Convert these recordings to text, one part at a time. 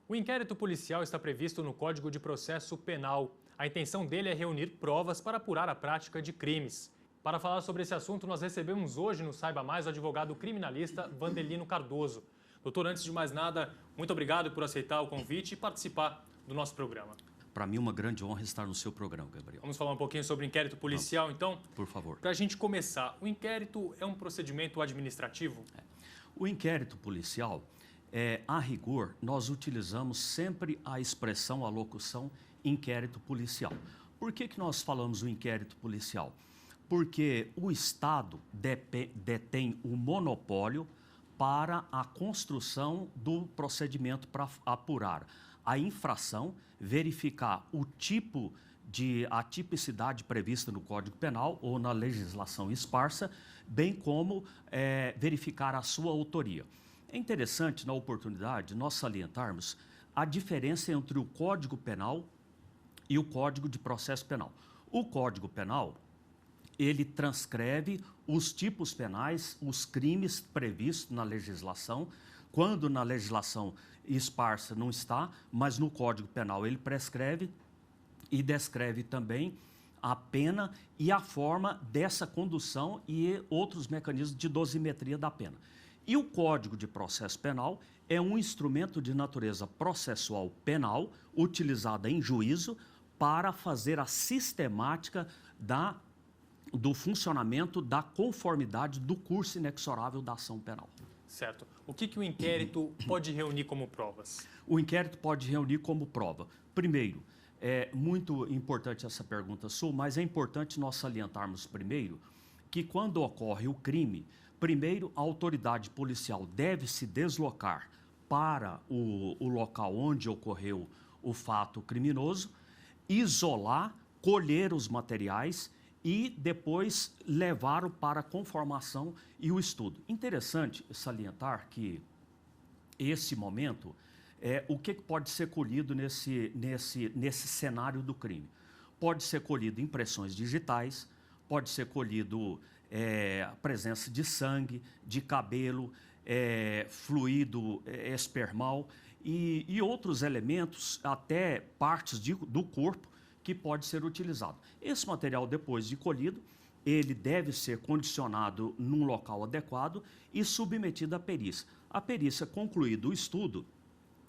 O inquérito policial está previsto no Código de Processo Penal. A intenção dele é reunir provas para apurar a prática de crimes. Para falar sobre esse assunto, nós recebemos hoje no Saiba Mais o advogado criminalista Vandelino Cardoso. Doutor, antes de mais nada, muito obrigado por aceitar o convite e participar do nosso programa. Para mim é uma grande honra estar no seu programa, Gabriel. Vamos falar um pouquinho sobre o inquérito policial, então? Por favor. Para a gente começar, o inquérito é um procedimento administrativo? O inquérito policial, a rigor, nós utilizamos sempre a expressão, a locução inquérito policial. Por que nós falamos o inquérito policial? Porque o Estado detém o monopólio para a construção do procedimento para apurar a infração, verificar a tipicidade prevista no Código Penal ou na legislação esparsa, bem como verificar a sua autoria. É interessante, na oportunidade, nós salientarmos a diferença entre o Código Penal e o Código de Processo Penal. O Código Penal, ele transcreve os tipos penais, os crimes previstos na legislação, quando na legislação esparsa não está, mas no Código Penal ele prescreve e descreve também a pena e a forma dessa condução e outros mecanismos de dosimetria da pena. E o Código de Processo Penal é um instrumento de natureza processual penal, utilizado em juízo para fazer a sistemática do funcionamento da conformidade do curso inexorável da ação penal. Certo. O que o inquérito pode reunir como provas? O inquérito pode reunir como prova. Primeiro, é muito importante essa pergunta sua, mas é importante nós salientarmos primeiro que quando ocorre o crime, primeiro a autoridade policial deve se deslocar para o local onde ocorreu o fato criminoso, isolar, colher os materiais e depois levá-lo para a conformação e o estudo. Interessante salientar que esse momento, o que pode ser colhido nesse cenário do crime? Pode ser colhido impressões digitais, pode ser colhido a presença de sangue, de cabelo, fluido espermal e outros elementos, até partes do corpo, que pode ser utilizado. Esse material, depois de colhido, ele deve ser condicionado num local adequado e submetido à perícia. A perícia, concluído o estudo,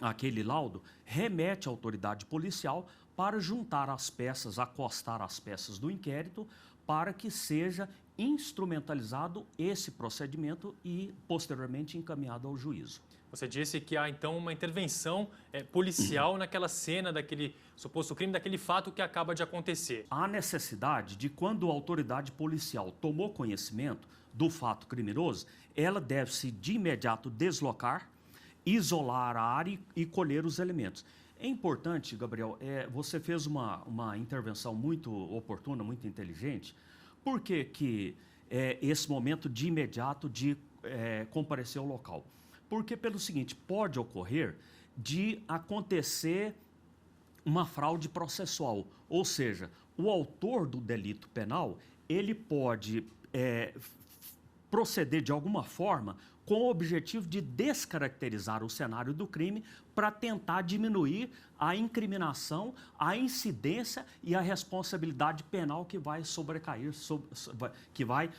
aquele laudo, remete à autoridade policial para juntar as peças, acostar as peças do inquérito, para que seja instrumentalizado esse procedimento e, posteriormente, encaminhado ao juízo. Você disse que há, então, uma intervenção policial naquela cena daquele suposto crime, daquele fato que acaba de acontecer. Há necessidade de, quando a autoridade policial tomou conhecimento do fato criminoso, ela deve-se de imediato deslocar, isolar a área e colher os elementos. É importante, Gabriel, você fez uma intervenção muito oportuna, muito inteligente. Por que esse momento de imediato de comparecer ao local? Porque, pelo seguinte, pode ocorrer de acontecer uma fraude processual, ou seja, o autor do delito penal, ele pode proceder de alguma forma com o objetivo de descaracterizar o cenário do crime para tentar diminuir a incriminação, a incidência e a responsabilidade penal que vai sobrecair, que vai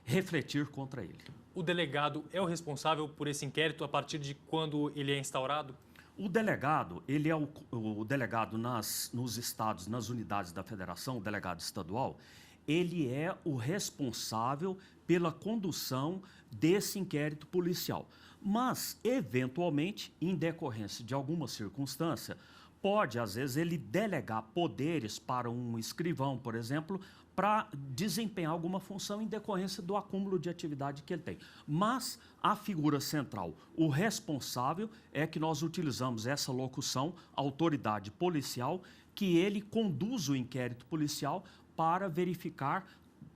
refletir contra ele. O delegado é o responsável por esse inquérito a partir de quando ele é instaurado? O delegado, ele é o delegado nos estados, nas unidades da federação, o delegado estadual, ele é o responsável pela condução desse inquérito policial. Mas, eventualmente, em decorrência de alguma circunstância, pode, às vezes, ele delegar poderes para um escrivão, por exemplo, para desempenhar alguma função em decorrência do acúmulo de atividade que ele tem. Mas a figura central, o responsável, é que nós utilizamos essa locução, autoridade policial, que ele conduz o inquérito policial para verificar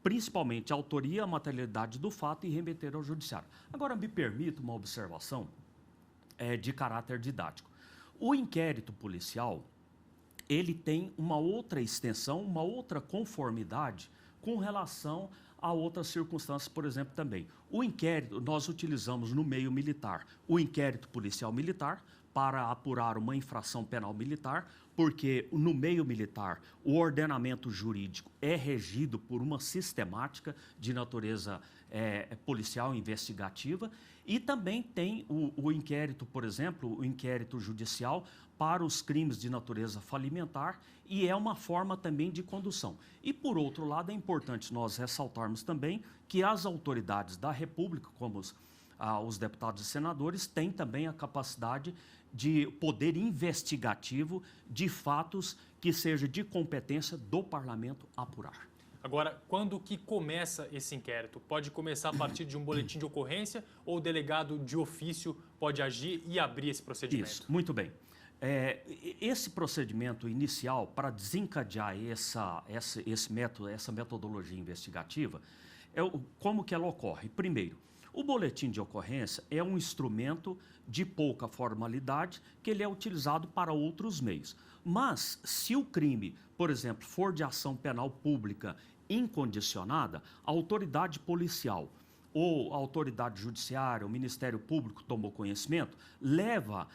principalmente a autoria, a materialidade do fato e remeter ao judiciário. Agora, me permita uma observação de caráter didático. O inquérito policial, ele tem uma outra extensão, uma outra conformidade com relação a outras circunstâncias, por exemplo, também. O inquérito, nós utilizamos no meio militar o inquérito policial militar para apurar uma infração penal militar, porque no meio militar o ordenamento jurídico é regido por uma sistemática de natureza policial investigativa, e também tem o inquérito, por exemplo, o inquérito judicial para os crimes de natureza falimentar, e é uma forma também de condução. E, por outro lado, é importante nós ressaltarmos também que as autoridades da República, como os deputados e senadores, têm também a capacidade de poder investigativo de fatos que seja de competência do parlamento apurar. Agora, quando que começa esse inquérito? Pode começar a partir de um boletim de ocorrência ou o delegado de ofício pode agir e abrir esse procedimento? Isso, muito bem. Esse procedimento inicial para desencadear essa metodologia investigativa, como que ela ocorre? Primeiro, o boletim de ocorrência é um instrumento de pouca formalidade que ele é utilizado para outros meios. Mas, se o crime, por exemplo, for de ação penal pública incondicionada, a autoridade policial ou a autoridade judiciária, o Ministério Público tomou conhecimento, leva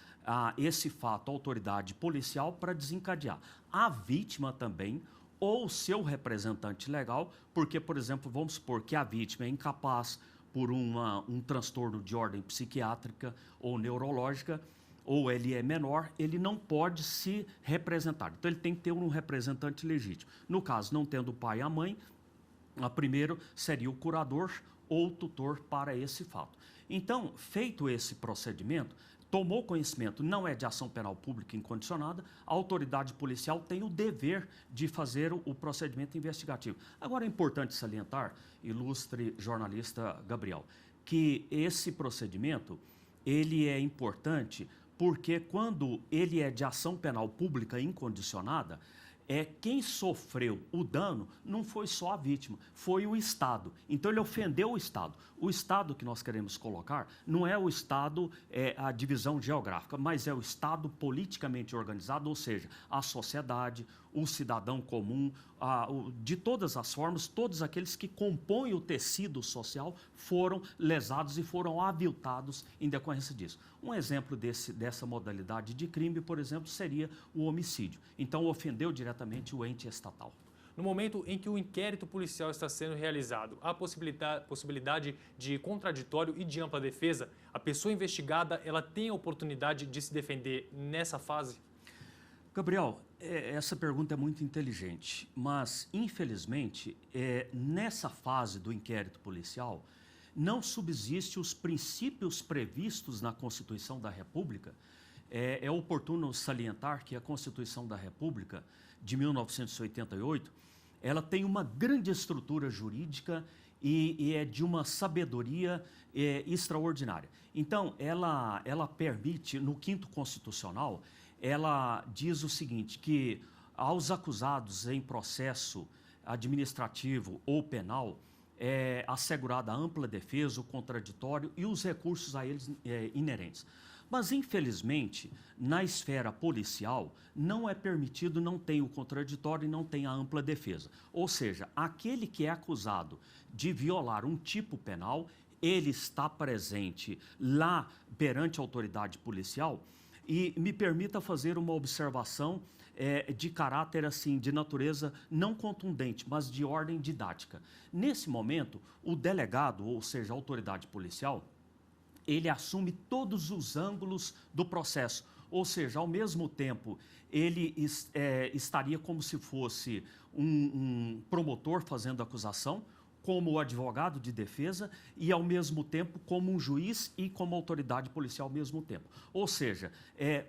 esse fato à autoridade policial para desencadear. A vítima também, ou seu representante legal, porque, por exemplo, vamos supor que a vítima é incapaz por um transtorno de ordem psiquiátrica ou neurológica, ou ele é menor, ele não pode se representar. Então, ele tem que ter um representante legítimo. No caso, não tendo o pai e a mãe, primeiro seria o curador ou tutor para esse fato. Então, feito esse procedimento, tomou conhecimento, não é de ação penal pública incondicionada, a autoridade policial tem o dever de fazer o procedimento investigativo. Agora, é importante salientar, ilustre jornalista Gabriel, que esse procedimento, ele é importante porque quando ele é de ação penal pública incondicionada, quem sofreu o dano não foi só a vítima, foi o Estado. Então, ele ofendeu o Estado. O Estado que nós queremos colocar não é o Estado, a divisão geográfica, mas é o Estado politicamente organizado, ou seja, a sociedade, o cidadão comum, de todas as formas, todos aqueles que compõem o tecido social foram lesados e foram aviltados em decorrência disso. Um exemplo dessa modalidade de crime, por exemplo, seria o homicídio. Então, ofendeu diretamente o ente estatal. No momento em que o inquérito policial está sendo realizado, há possibilidade de contraditório e de ampla defesa? A pessoa investigada, ela tem a oportunidade de se defender nessa fase? Gabriel, essa pergunta é muito inteligente, mas, infelizmente, nessa fase do inquérito policial, não subsiste os princípios previstos na Constituição da República. É oportuno salientar que a Constituição da República, de 1988, ela tem uma grande estrutura jurídica e é de uma sabedoria extraordinária. Então, ela permite, no 5º Constitucional, ela diz o seguinte, que aos acusados em processo administrativo ou penal, é assegurada a ampla defesa, o contraditório e os recursos a eles inerentes. Mas, infelizmente, na esfera policial, não é permitido, não tem o contraditório e não tem a ampla defesa. Ou seja, aquele que é acusado de violar um tipo penal, ele está presente lá perante a autoridade policial. E me permita fazer uma observação de caráter, assim, de natureza não contundente, mas de ordem didática. Nesse momento, o delegado, ou seja, a autoridade policial, ele assume todos os ângulos do processo. Ou seja, ao mesmo tempo, ele estaria como se fosse um promotor fazendo acusação, como o advogado de defesa e, ao mesmo tempo, como um juiz e como autoridade policial ao mesmo tempo. Ou seja,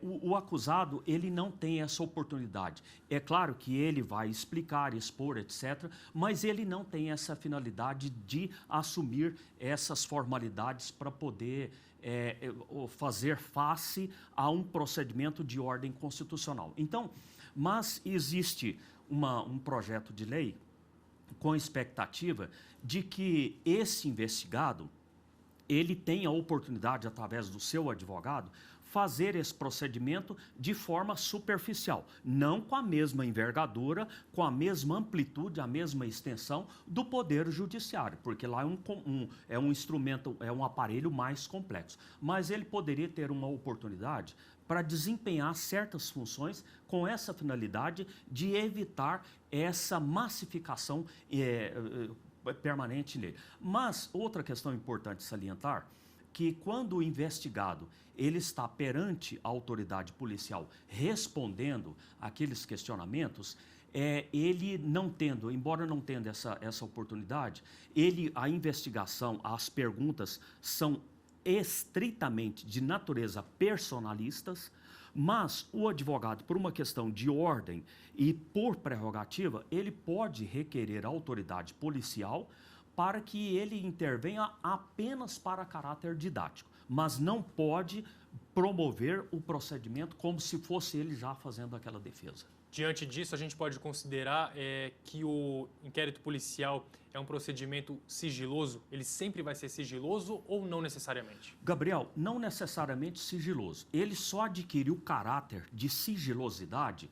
o acusado, ele não tem essa oportunidade. É claro que ele vai explicar, expor, etc., mas ele não tem essa finalidade de assumir essas formalidades para poder fazer face a um procedimento de ordem constitucional. Então, mas existe um projeto de lei com a expectativa de que esse investigado, ele tenha a oportunidade, através do seu advogado, fazer esse procedimento de forma superficial, não com a mesma envergadura, com a mesma amplitude, a mesma extensão do Poder Judiciário, porque lá é um instrumento, é um aparelho mais complexo. Mas ele poderia ter uma oportunidade para desempenhar certas funções com essa finalidade de evitar essa massificação permanente nele. Mas outra questão importante salientar, que quando o investigado ele está perante a autoridade policial respondendo aqueles questionamentos, ele não tendo, embora não tendo essa oportunidade, a investigação, as perguntas são estritamente de natureza personalistas, mas o advogado, por uma questão de ordem e por prerrogativa, ele pode requerer a autoridade policial para que ele intervenha apenas para caráter didático, mas não pode promover o procedimento como se fosse ele já fazendo aquela defesa. Diante disso, a gente pode considerar que o inquérito policial é um procedimento sigiloso? Ele sempre vai ser sigiloso ou não necessariamente? Gabriel, não necessariamente sigiloso. Ele só adquire o caráter de sigilosidade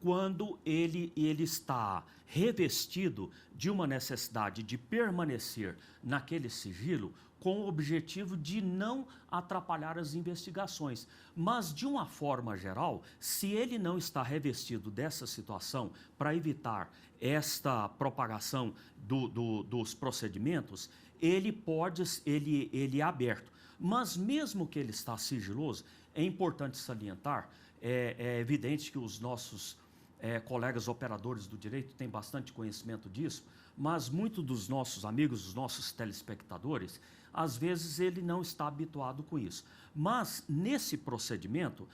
quando ele está revestido de uma necessidade de permanecer naquele sigilo com o objetivo de não atrapalhar as investigações. Mas, de uma forma geral, se ele não está revestido dessa situação para evitar esta propagação dos procedimentos, ele é aberto. Mas, mesmo que ele está sigiloso, é importante salientar, é evidente que os nossos colegas operadores do direito têm bastante conhecimento disso, mas muitos dos nossos amigos, dos nossos telespectadores, às vezes ele não está habituado com isso. Mas nesse procedimento,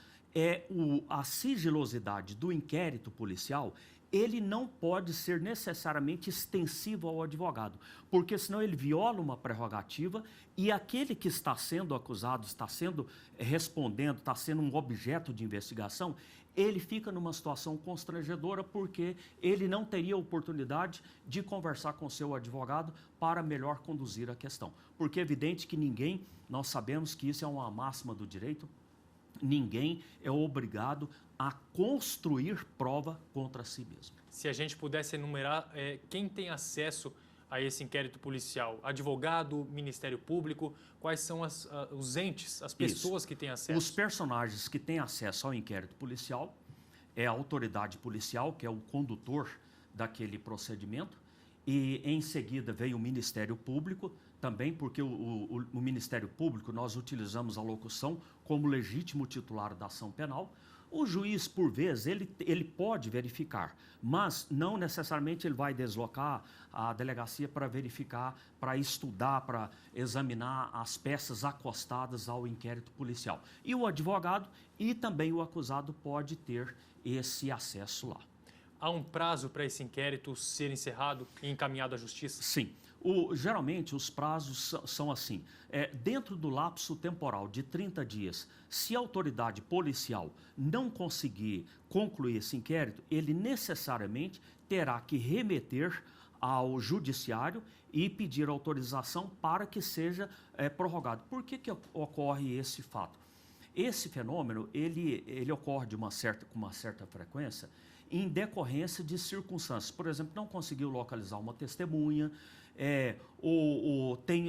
a sigilosidade do inquérito policial, ele não pode ser necessariamente extensivo ao advogado, porque senão ele viola uma prerrogativa e aquele que está sendo acusado, está sendo respondendo, está sendo um objeto de investigação, ele fica numa situação constrangedora porque ele não teria oportunidade de conversar com seu advogado para melhor conduzir a questão. Porque é evidente que nós sabemos que isso é uma máxima do direito, ninguém é obrigado a construir prova contra si mesmo. Se a gente pudesse enumerar quem tem acesso a esse inquérito policial, advogado, Ministério Público, quais são os entes, as pessoas que têm acesso? Os personagens que têm acesso ao inquérito policial é a autoridade policial, que é o condutor daquele procedimento, e em seguida vem o Ministério Público, também porque o Ministério Público nós utilizamos a locução como legítimo titular da ação penal. O juiz, por vezes, ele pode verificar, mas não necessariamente ele vai deslocar a delegacia para verificar, para estudar, para examinar as peças acostadas ao inquérito policial. E o advogado e também o acusado pode ter esse acesso lá. Há um prazo para esse inquérito ser encerrado e encaminhado à justiça? Sim. Geralmente os prazos são assim, dentro do lapso temporal de 30 dias, se a autoridade policial não conseguir concluir esse inquérito, ele necessariamente terá que remeter ao judiciário e pedir autorização para que seja prorrogado. Por que ocorre esse fato? Esse fenômeno, ele ocorre com uma certa frequência em decorrência de circunstâncias. Por exemplo, não conseguiu localizar uma testemunha,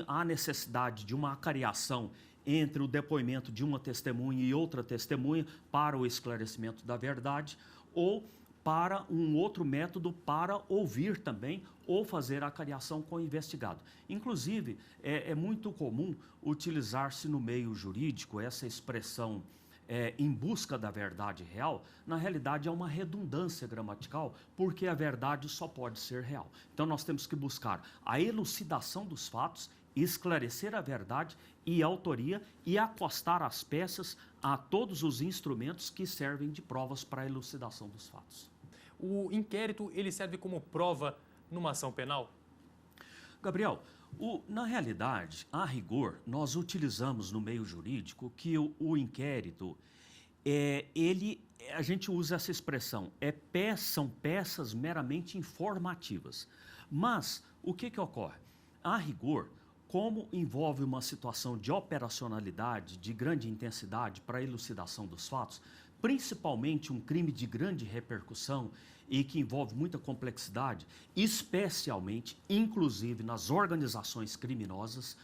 há necessidade de uma acariação entre o depoimento de uma testemunha e outra testemunha para o esclarecimento da verdade, ou para um outro método para ouvir também ou fazer a acariação com o investigado. Inclusive, é muito comum utilizar-se no meio jurídico essa expressão em busca da verdade real. Na realidade é uma redundância gramatical, porque a verdade só pode ser real. Então nós temos que buscar a elucidação dos fatos, esclarecer a verdade e a autoria e acostar as peças a todos os instrumentos que servem de provas para a elucidação dos fatos. O inquérito, ele serve como prova numa ação penal? Gabriel, na realidade, a rigor, nós utilizamos no meio jurídico que o inquérito, a gente usa essa expressão, são peças meramente informativas. Mas o que ocorre? A rigor, como envolve uma situação de operacionalidade, de grande intensidade para a elucidação dos fatos, principalmente um crime de grande repercussão e que envolve muita complexidade, especialmente, inclusive nas organizações criminosas,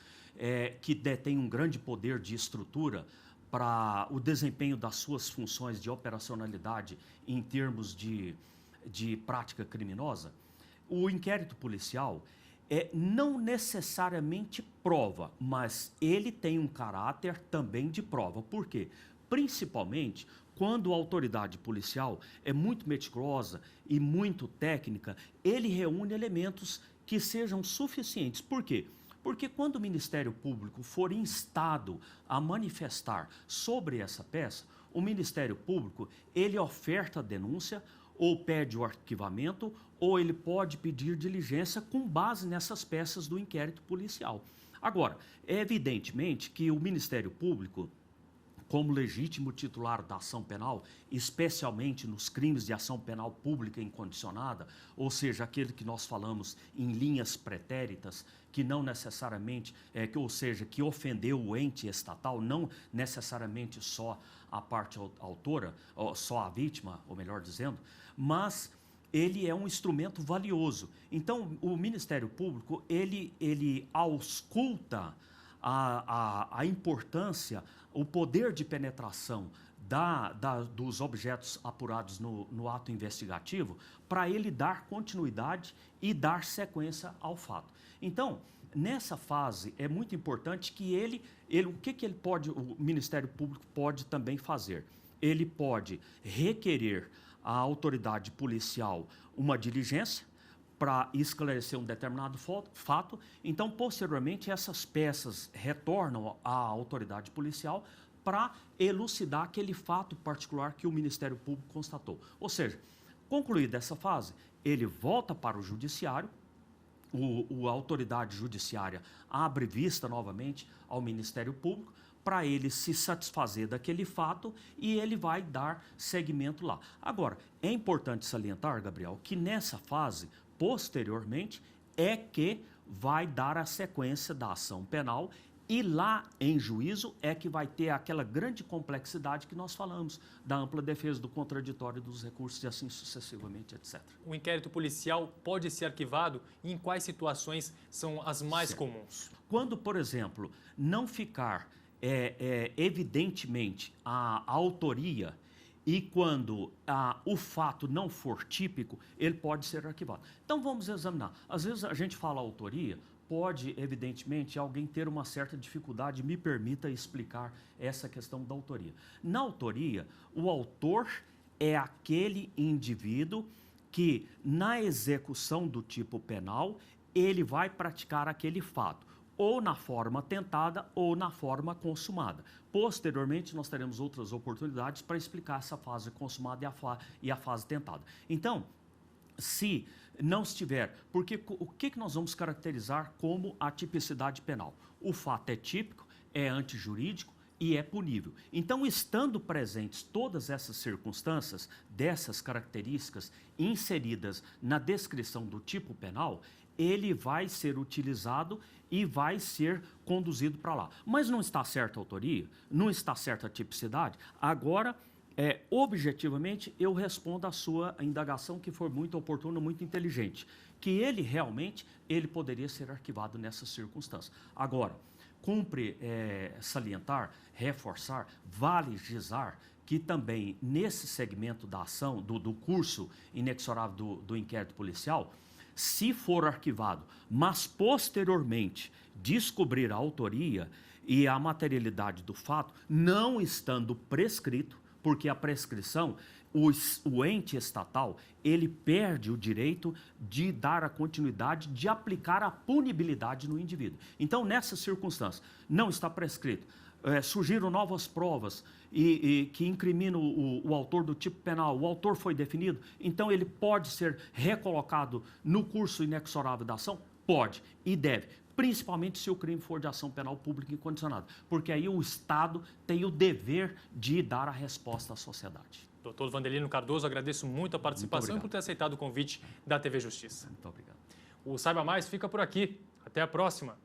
que detêm um grande poder de estrutura para o desempenho das suas funções de operacionalidade em termos de prática criminosa, o inquérito policial não necessariamente prova, mas ele tem um caráter também de prova. Por quê? Principalmente quando a autoridade policial é muito meticulosa e muito técnica, ele reúne elementos que sejam suficientes. Por quê? Porque quando o Ministério Público for instado a manifestar sobre essa peça, o Ministério Público, ele oferta a denúncia, ou pede o arquivamento, ou ele pode pedir diligência com base nessas peças do inquérito policial. Agora, é evidentemente que o Ministério Público, como legítimo titular da ação penal, especialmente nos crimes de ação penal pública incondicionada, ou seja, aquele que nós falamos em linhas pretéritas, que não necessariamente, que ofendeu o ente estatal, não necessariamente só a parte autora, ou só a vítima, ou melhor dizendo, mas ele é um instrumento valioso. Então, o Ministério Público, ele ausculta a importância, o poder de penetração dos objetos apurados no ato investigativo para ele dar continuidade e dar sequência ao fato. Então, nessa fase, é muito importante que o Ministério Público pode também fazer? Ele pode requerer à autoridade policial uma diligência para esclarecer um determinado fato. Então, posteriormente, essas peças retornam à autoridade policial para elucidar aquele fato particular que o Ministério Público constatou. Ou seja, concluída essa fase, ele volta para o judiciário, a autoridade judiciária abre vista novamente ao Ministério Público para ele se satisfazer daquele fato e ele vai dar seguimento lá. Agora, é importante salientar, Gabriel, que nessa fase, posteriormente, é que vai dar a sequência da ação penal e lá em juízo é que vai ter aquela grande complexidade que nós falamos, da ampla defesa do contraditório dos recursos e assim sucessivamente, etc. O inquérito policial pode ser arquivado e em quais situações são as mais comuns? Quando, por exemplo, não ficar evidentemente a autoria e quando o fato não for típico, ele pode ser arquivado. Então vamos examinar. Às vezes a gente fala autoria, pode, evidentemente, alguém ter uma certa dificuldade, me permita explicar essa questão da autoria. Na autoria, o autor é aquele indivíduo que, na execução do tipo penal, ele vai praticar aquele fato, ou na forma tentada ou na forma consumada. Posteriormente, nós teremos outras oportunidades para explicar essa fase consumada e a fase tentada. Então, se não estiver, porque o que nós vamos caracterizar como a tipicidade penal? O fato é típico, é antijurídico e é punível. Então, estando presentes todas essas circunstâncias, dessas características inseridas na descrição do tipo penal, ele vai ser utilizado e vai ser conduzido para lá. Mas não está certa a autoria, não está certa a tipicidade, agora... objetivamente, eu respondo à sua indagação, que foi muito oportuna, muito inteligente, que ele realmente poderia ser arquivado nessas circunstâncias. Agora, cumpre salientar, reforçar, valijar que também nesse segmento da ação, do curso inexorável do inquérito policial, se for arquivado, mas posteriormente descobrir a autoria e a materialidade do fato, não estando prescrito, porque a prescrição, o ente estatal, ele perde o direito de dar a continuidade, de aplicar a punibilidade no indivíduo. Então, nessa circunstância, não está prescrito, surgiram novas provas que incriminam o autor do tipo penal, o autor foi definido, então ele pode ser recolocado no curso inexorável da ação? Pode e deve. Principalmente se o crime for de ação penal pública incondicionada, porque aí o Estado tem o dever de dar a resposta à sociedade. Doutor Vandelino Cardoso, agradeço muito a participação e por ter aceitado o convite da TV Justiça. Muito obrigado. O Saiba Mais fica por aqui. Até a próxima.